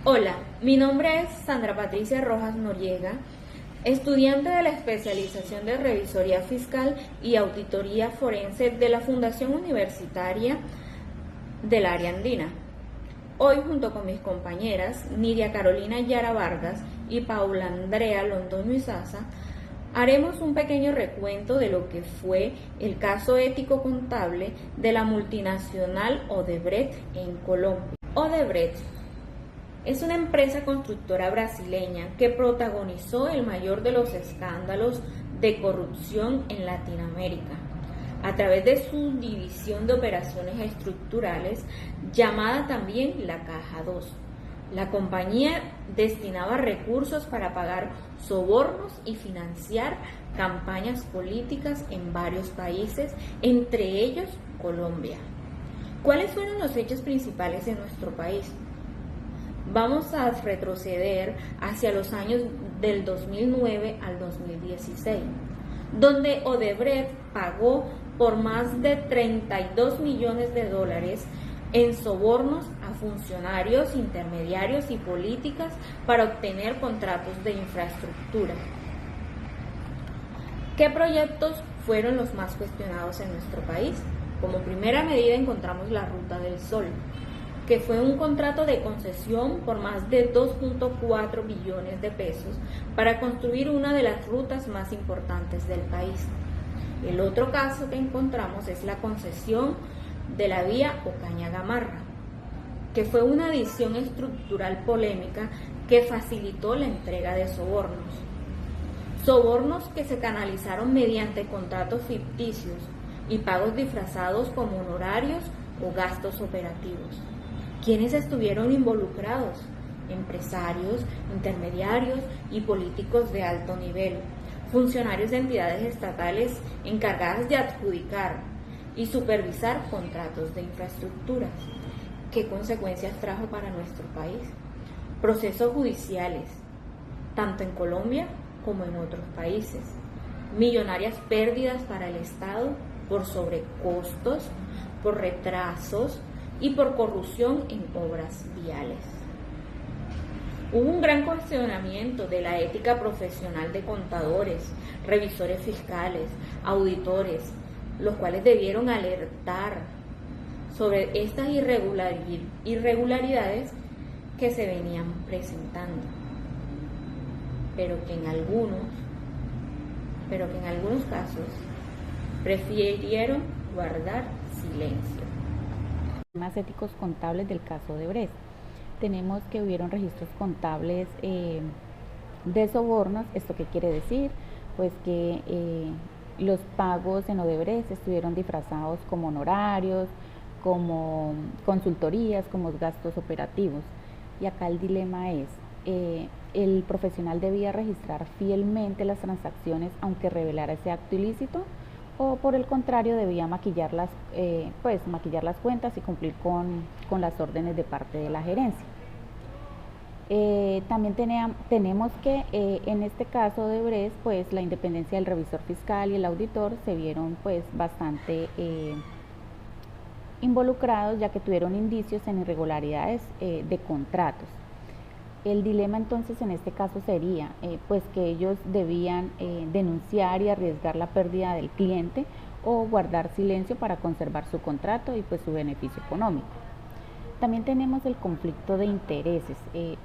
Hola, mi nombre es Sandra Patricia Rojas Noriega, estudiante de la especialización de Revisoría Fiscal y Auditoría Forense de la Fundación Universitaria del Área Andina. Hoy, junto con mis compañeras Nidia Carolina Yara Vargas y Paula Andrea Londoño Izaza, haremos un pequeño recuento de lo que fue el caso ético contable de la multinacional Odebrecht en Colombia. Odebrecht es una empresa constructora brasileña que protagonizó el mayor de los escándalos de corrupción en Latinoamérica a través de su división de operaciones estructurales llamada también la Caja 2. La compañía destinaba recursos para pagar sobornos y financiar campañas políticas en varios países, entre ellos Colombia. ¿Cuáles fueron los hechos principales en nuestro país? Vamos a retroceder hacia los años del 2009 al 2016, donde Odebrecht pagó por más de 32 millones de dólares en sobornos a funcionarios, intermediarios y políticas para obtener contratos de infraestructura. ¿Qué proyectos fueron los más cuestionados en nuestro país? Como primera medida encontramos la Ruta del Sol, que fue un contrato de concesión por más de 2.4 billones de pesos para construir una de las rutas más importantes del país. El otro caso que encontramos es la concesión de la vía Ocaña-Gamarra, que fue una adición estructural polémica que facilitó la entrega de sobornos. Sobornos que se canalizaron mediante contratos ficticios y pagos disfrazados como honorarios o gastos operativos. ¿Quiénes estuvieron involucrados? Empresarios, intermediarios y políticos de alto nivel, funcionarios de entidades estatales encargadas de adjudicar y supervisar contratos de infraestructuras. ¿Qué consecuencias trajo para nuestro país? Procesos judiciales, tanto en Colombia como en otros países. Millonarias pérdidas para el Estado por sobrecostos, por retrasos y por corrupción en obras viales. Hubo un gran cuestionamiento de la ética profesional de contadores, revisores fiscales, auditores, los cuales debieron alertar sobre estas irregularidades que se venían presentando, pero que en algunos casos prefirieron guardar silencio. Temas éticos contables del caso Odebrecht. Tenemos que hubieron registros contables de sobornos. ¿Esto qué quiere decir? Pues que los pagos en Odebrecht estuvieron disfrazados como honorarios, como consultorías, como gastos operativos. Y acá el dilema es, el profesional debía registrar fielmente las transacciones aunque revelara ese acto ilícito, o por el contrario debía maquillar las cuentas y cumplir con las órdenes de parte de la gerencia. También tenemos que en este caso de Odebrecht, pues la independencia del revisor fiscal y el auditor se vieron pues bastante involucrados, ya que tuvieron indicios en irregularidades de contratos. El dilema entonces en este caso sería pues que ellos debían denunciar y arriesgar la pérdida del cliente o guardar silencio para conservar su contrato y pues su beneficio económico. También tenemos el conflicto de intereses.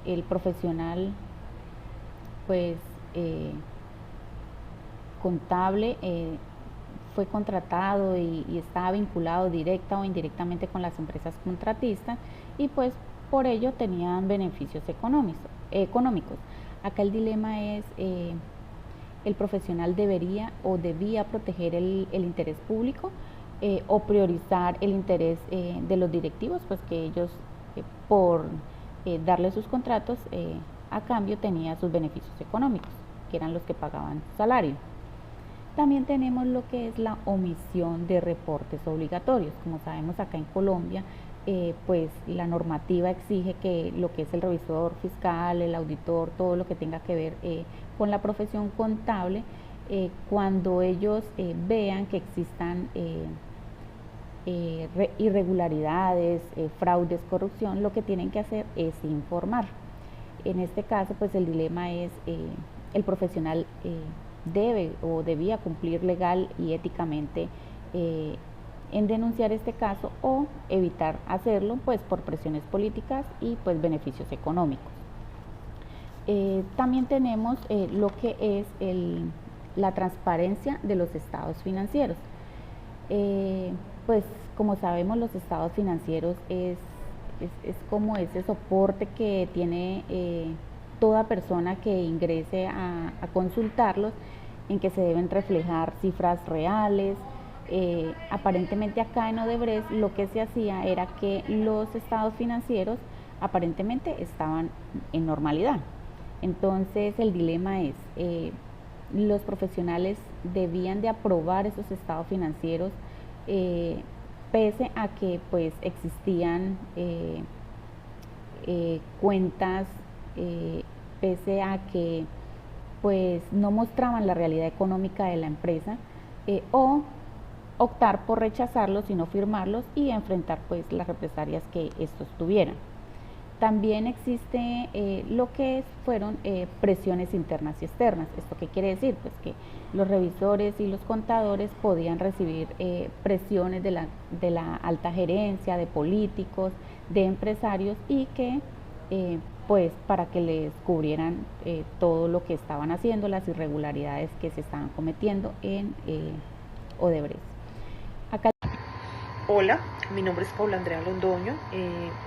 El profesional pues contable fue contratado y estaba vinculado directa o indirectamente con las empresas contratistas y pues por ello tenían beneficios económicos. Acá el dilema es, el profesional debería o debía proteger el interés público o priorizar el interés de los directivos, pues que ellos por darle sus contratos a cambio tenía sus beneficios económicos, que eran los que pagaban salario. También tenemos lo que es la omisión de reportes obligatorios. Como sabemos acá en Colombia, pues la normativa exige que lo que es el revisor fiscal, el auditor, todo lo que tenga que ver con la profesión contable, cuando ellos vean que existan irregularidades, fraudes, corrupción, lo que tienen que hacer es informar. En este caso, pues el dilema es el profesional debe o debía cumplir legal y éticamente en denunciar este caso o evitar hacerlo pues por presiones políticas y pues beneficios económicos. También tenemos lo que es la transparencia de los estados financieros. Pues como sabemos, los estados financieros es como ese soporte que tiene toda persona que ingrese a consultarlos, en que se deben reflejar cifras reales. Aparentemente acá en Odebrecht lo que se hacía era que los estados financieros aparentemente estaban en normalidad. Entonces el dilema es, los profesionales debían de aprobar esos estados financieros pese a que pues existían cuentas, pese a que pues no mostraban la realidad económica de la empresa, o optar por rechazarlos y no firmarlos y enfrentar pues las represalias que estos tuvieran. También existe lo que fueron presiones internas y externas. ¿Esto qué quiere decir? Pues que los revisores y los contadores podían recibir presiones de la alta gerencia, de políticos, de empresarios, y que pues para que les cubrieran todo lo que estaban haciendo, las irregularidades que se estaban cometiendo en Odebrecht. Acá. Hola, mi nombre es Paula Andrea Londoño,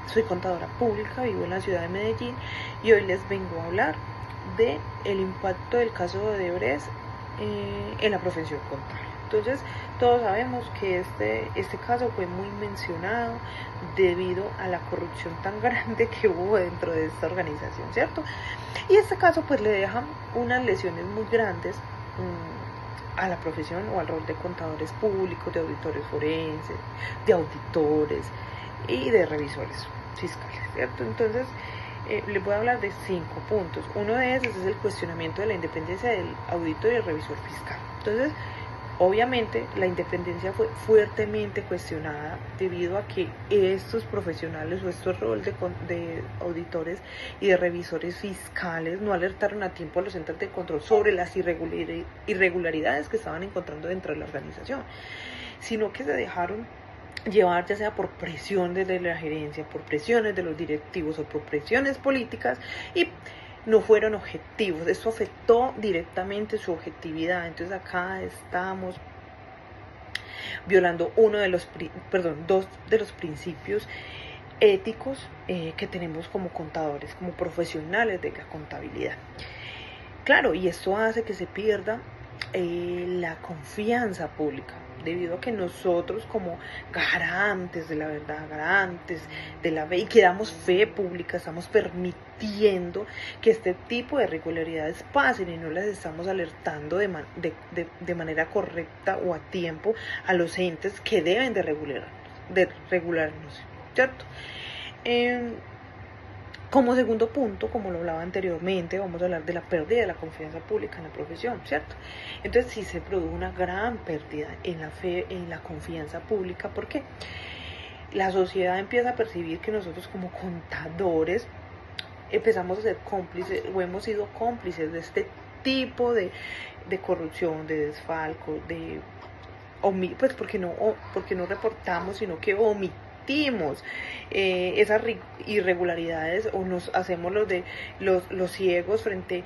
soy contadora pública, vivo en la ciudad de Medellín y hoy les vengo a hablar del impacto del caso de Odebrecht en la profesión contable. Entonces, todos sabemos que este caso fue muy mencionado debido a la corrupción tan grande que hubo dentro de esta organización, ¿cierto? Y este caso pues le deja unas lesiones muy grandes a la profesión o al rol de contadores públicos, de auditores forenses, de auditores y de revisores fiscales, ¿cierto? Entonces, les voy a hablar de 5 puntos. Uno de esos es el cuestionamiento de la independencia del auditor y el revisor fiscal. Entonces, obviamente, la independencia fue fuertemente cuestionada debido a que estos profesionales o estos roles de auditores y de revisores fiscales no alertaron a tiempo a los entes de control sobre las irregularidades que estaban encontrando dentro de la organización, sino que se dejaron llevar ya sea por presiones de la gerencia, por presiones de los directivos o por presiones políticas, y no fueron objetivos. Esto afectó directamente su objetividad. Entonces acá estamos violando dos de los principios éticos que tenemos como contadores, como profesionales de la contabilidad. Claro, y esto hace que se pierda la confianza pública, debido a que nosotros como garantes de la verdad, garantes de la fe, y que damos fe pública, estamos permitiendo que este tipo de irregularidades pasen y no las estamos alertando de manera correcta o a tiempo a los entes que deben de regularnos, ¿cierto? Como segundo punto, como lo hablaba anteriormente, vamos a hablar de la pérdida de la confianza pública en la profesión, ¿cierto? Entonces sí se produjo una gran pérdida en la fe, en la confianza pública, porque la sociedad empieza a percibir que nosotros como contadores empezamos a ser cómplices o hemos sido cómplices de este tipo de corrupción, de desfalco, pues porque no reportamos, sino que omitimos esas irregularidades, o nos hacemos los ciegos frente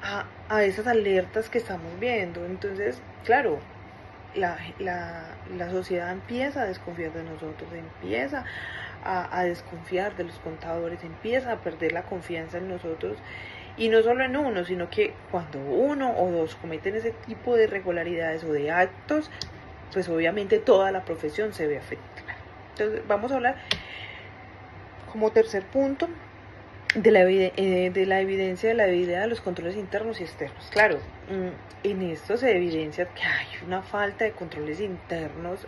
a esas alertas que estamos viendo. Entonces, claro, la sociedad empieza a desconfiar de nosotros, empieza a desconfiar de los contadores, empieza a perder la confianza en nosotros, y no solo en uno, sino que cuando uno o dos cometen ese tipo de irregularidades o de actos, pues obviamente toda la profesión se ve afectada. Entonces vamos a hablar como tercer punto de la evidencia de la debilidad de los controles internos y externos. Claro, en esto se evidencia que hay una falta de controles internos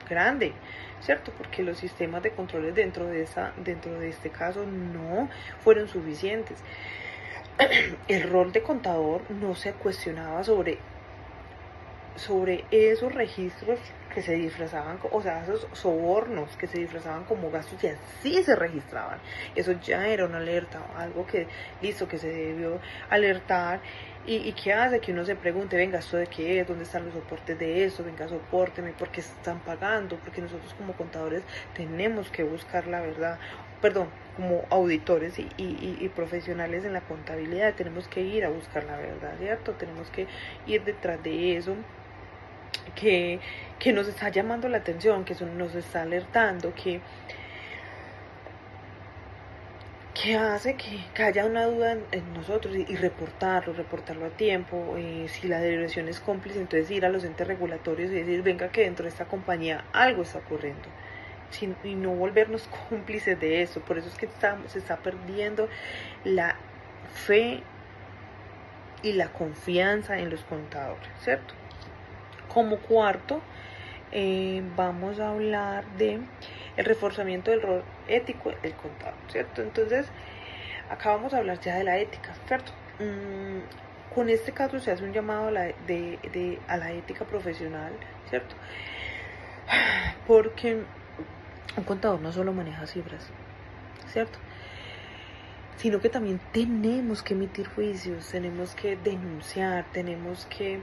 grande, ¿cierto? Porque los sistemas de controles dentro de este caso no fueron suficientes. El rol de contador no se cuestionaba sobre esos registros que se disfrazaban, o sea, esos sobornos que se disfrazaban como gastos y así se registraban. Eso ya era una alerta, algo que, listo, que se debió alertar. ¿Y qué hace? Que uno se pregunte, venga, ¿esto de qué es? ¿Dónde están los soportes de eso? Venga, sopórteme, ¿por qué están pagando? Porque nosotros como contadores tenemos que buscar la verdad, perdón, como auditores y profesionales en la contabilidad, tenemos que ir a buscar la verdad, ¿cierto? Tenemos que ir detrás de eso que nos está llamando la atención, que eso nos está alertando, que hace que haya una duda en nosotros y reportarlo a tiempo. Si la dirección es cómplice, entonces ir a los entes regulatorios y decir, venga, que dentro de esta compañía algo está ocurriendo. Y no volvernos cómplices de eso. Por eso es que se está perdiendo la fe y la confianza en los contadores, ¿cierto? Como cuarto, vamos a hablar de el reforzamiento del rol ético del contador, ¿cierto? Entonces, acá vamos a hablar ya de la ética, ¿cierto? Con este caso se hace un llamado a la ética profesional, ¿cierto? Porque un contador no solo maneja cifras, ¿cierto? Sino que también tenemos que emitir juicios, tenemos que denunciar, tenemos que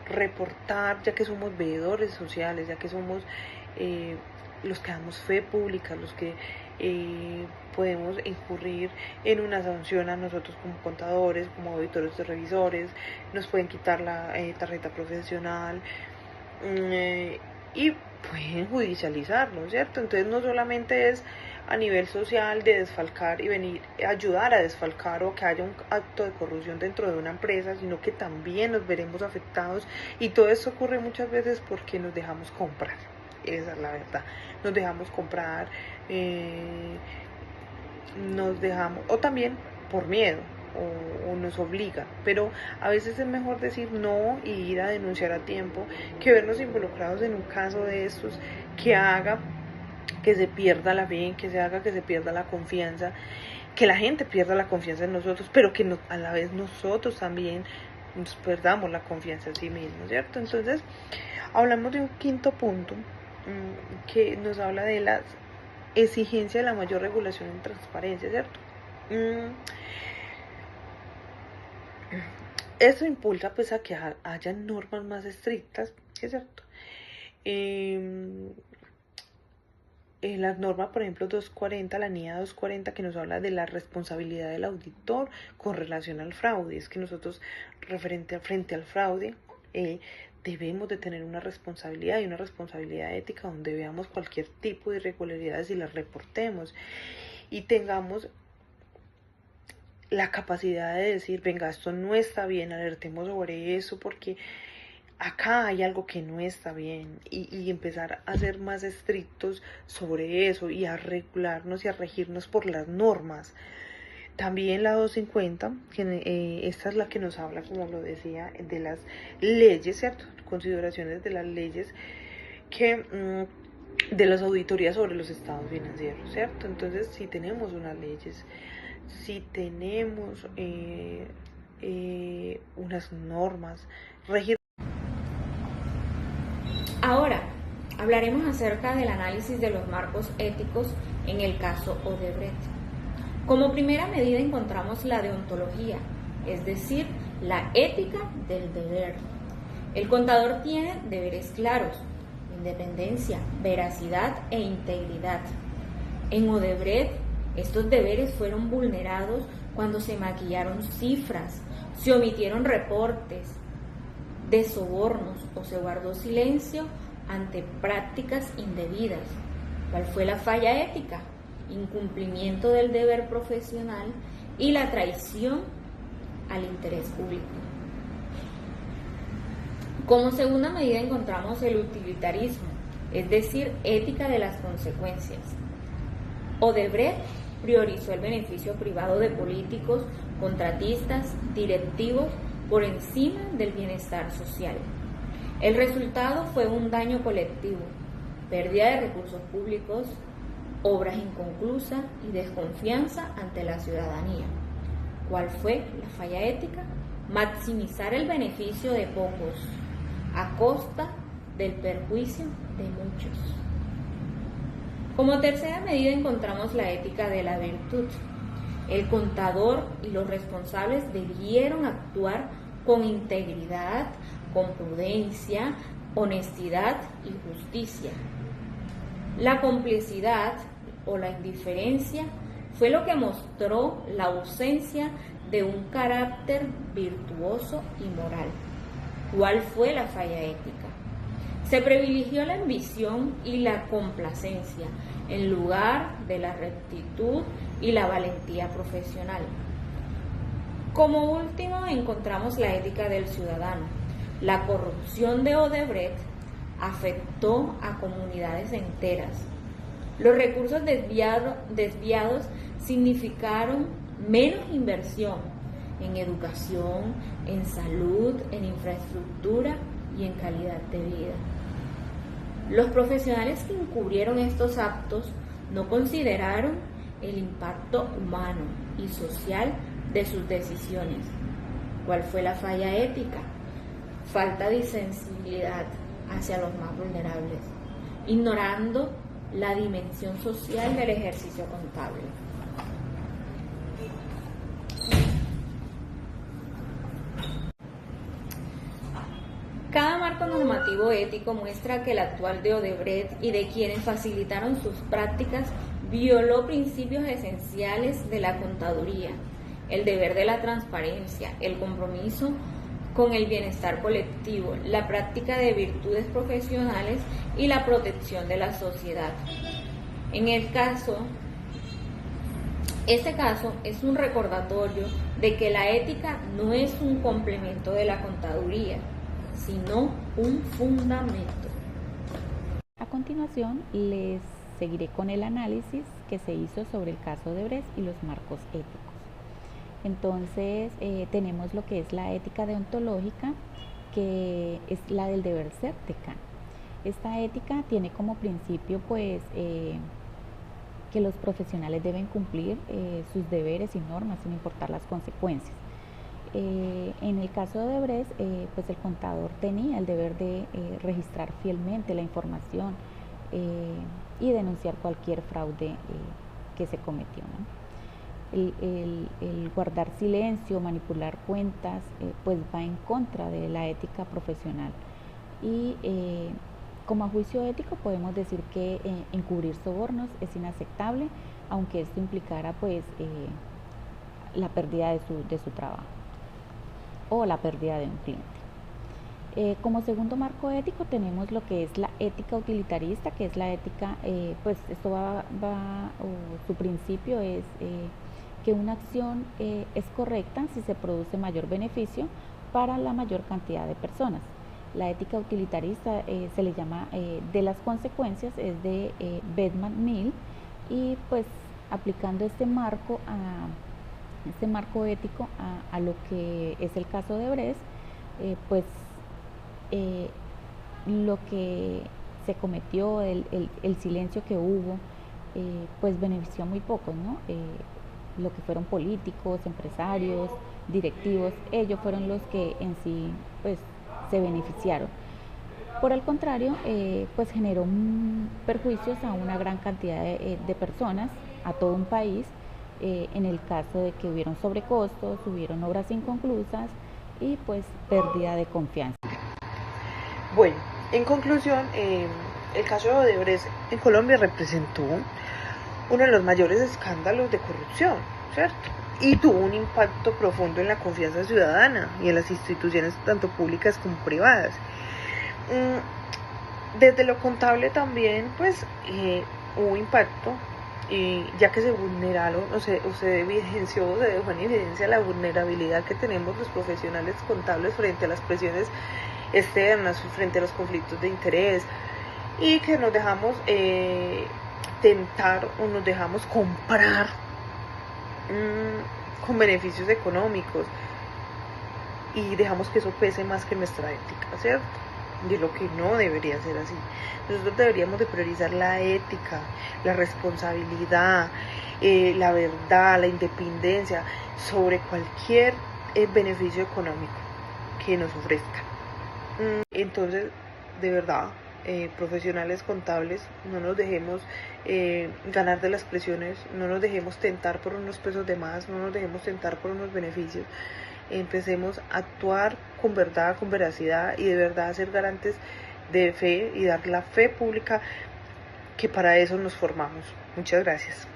reportar, ya que somos veedores sociales, ya que somos los que damos fe pública, los que podemos incurrir en una sanción a nosotros como contadores, como auditores o revisores, nos pueden quitar la tarjeta profesional y pueden judicializarlo, ¿cierto? Entonces no solamente es a nivel social de desfalcar y venir a ayudar a desfalcar o que haya un acto de corrupción dentro de una empresa, sino que también nos veremos afectados, y todo esto ocurre muchas veces porque nos dejamos comprar, esa es la verdad, nos dejamos comprar, o también por miedo, o nos obliga, pero a veces es mejor decir no y ir a denunciar a tiempo que vernos involucrados en un caso de estos que haga que se pierda la fe, que se pierda la confianza, que la gente pierda la confianza en nosotros, pero que a la vez nosotros también nos perdamos la confianza en sí mismos, ¿cierto? Entonces, hablamos de un quinto punto que nos habla de la exigencia de la mayor regulación en transparencia, ¿cierto? Eso impulsa pues a que haya normas más estrictas, ¿sí es cierto? La norma, por ejemplo, 240, la NIA 240, que nos habla de la responsabilidad del auditor con relación al fraude. Es que nosotros, frente al fraude, debemos de tener una responsabilidad y una responsabilidad ética donde veamos cualquier tipo de irregularidades y las reportemos y tengamos la capacidad de decir, venga, esto no está bien, alertemos sobre eso porque acá hay algo que no está bien, y empezar a ser más estrictos sobre eso y a regularnos y a regirnos por las normas. También la 250, que esta es la que nos habla, como lo decía, de las leyes, ¿cierto? Consideraciones de las leyes de las auditorías sobre los estados financieros, ¿cierto? Entonces, si tenemos unas leyes, si tenemos unas normas, regir. Ahora, hablaremos acerca del análisis de los marcos éticos en el caso Odebrecht. Como primera medida encontramos la deontología, es decir, la ética del deber. El contador tiene deberes claros: independencia, veracidad e integridad. En Odebrecht, estos deberes fueron vulnerados cuando se maquillaron cifras, se omitieron reportes de sobornos o se guardó silencio ante prácticas indebidas. ¿Cuál fue la falla ética? Incumplimiento del deber profesional y la traición al interés público. Como segunda medida encontramos el utilitarismo, es decir, ética de las consecuencias. Odebrecht priorizó el beneficio privado de políticos, contratistas, directivos por encima del bienestar social. El resultado fue un daño colectivo, pérdida de recursos públicos, obras inconclusas y desconfianza ante la ciudadanía. ¿Cuál fue la falla ética? Maximizar el beneficio de pocos a costa del perjuicio de muchos. Como tercera medida encontramos la ética de la virtud. El contador y los responsables debieron actuar con integridad, con prudencia, honestidad y justicia. La complicidad o la indiferencia fue lo que mostró la ausencia de un carácter virtuoso y moral. ¿Cuál fue la falla ética? Se privilegió la ambición y la complacencia en lugar de la rectitud y la valentía profesional. Como último encontramos la ética del ciudadano. La corrupción de Odebrecht afectó a comunidades enteras. Los recursos desviados significaron menos inversión en educación, en salud, en infraestructura y en calidad de vida. Los profesionales que encubrieron estos actos no consideraron el impacto humano y social de sus decisiones. ¿Cuál fue la falla ética? Falta de sensibilidad hacia los más vulnerables, ignorando la dimensión social del ejercicio contable. Cada marco normativo ético muestra que el actual de Odebrecht y de quienes facilitaron sus prácticas violó principios esenciales de la contaduría, el deber de la transparencia, el compromiso con el bienestar colectivo, la práctica de virtudes profesionales y la protección de la sociedad. Este caso es un recordatorio de que la ética no es un complemento de la contaduría, sino un fundamento. A continuación, les seguiré con el análisis que se hizo sobre el caso de Odebrecht y los marcos éticos. Entonces, tenemos lo que es la ética deontológica, que es la del deber ser de Kant. Esta ética tiene como principio, pues, que los profesionales deben cumplir sus deberes y normas sin importar las consecuencias. En el caso de Odebrecht, pues el contador tenía el deber de registrar fielmente la información y denunciar cualquier fraude que se cometió, ¿no? El guardar silencio, manipular cuentas, pues va en contra de la ética profesional. Y como a juicio ético podemos decir que encubrir sobornos es inaceptable, aunque esto implicara pues la pérdida de su trabajo o la pérdida de un cliente. Como segundo marco ético tenemos lo que es la ética utilitarista, que es la ética, pues esto su principio es que una acción es correcta si se produce mayor beneficio para la mayor cantidad de personas. La ética utilitarista se le llama de las consecuencias, es de Beckman-Mill, y pues aplicando este marco ético a lo que es el caso de Odebrecht, pues lo que se cometió, el silencio que hubo, pues benefició a muy pocos, ¿no? Lo que fueron políticos, empresarios, directivos, ellos fueron los que en sí pues se beneficiaron. Por el contrario, pues generó perjuicios a una gran cantidad de personas, a todo un país, en el caso de que hubieron sobrecostos, hubieron obras inconclusas y pues pérdida de confianza. Bueno, en conclusión, el caso de Odebrecht en Colombia representó uno de los mayores escándalos de corrupción, ¿cierto? Y tuvo un impacto profundo en la confianza ciudadana y en las instituciones tanto públicas como privadas. Desde lo contable también, pues, hubo impacto, ya que se vulneraron, se dejó en evidencia la vulnerabilidad que tenemos los profesionales contables frente a las presiones externas, frente a los conflictos de interés, y que nos dejamos tentar o nos dejamos comprar con beneficios económicos y dejamos que eso pese más que nuestra ética, ¿cierto? De lo que no debería ser así. Nosotros deberíamos de priorizar la ética, la responsabilidad, la verdad, la independencia sobre cualquier beneficio económico que nos ofrezca. Entonces, de verdad, profesionales contables, no nos dejemos ganar de las presiones, no nos dejemos tentar por unos pesos de más, no nos dejemos tentar por unos beneficios. Empecemos a actuar con verdad, con veracidad y de verdad a ser garantes de fe y dar la fe pública, que para eso nos formamos. Muchas gracias.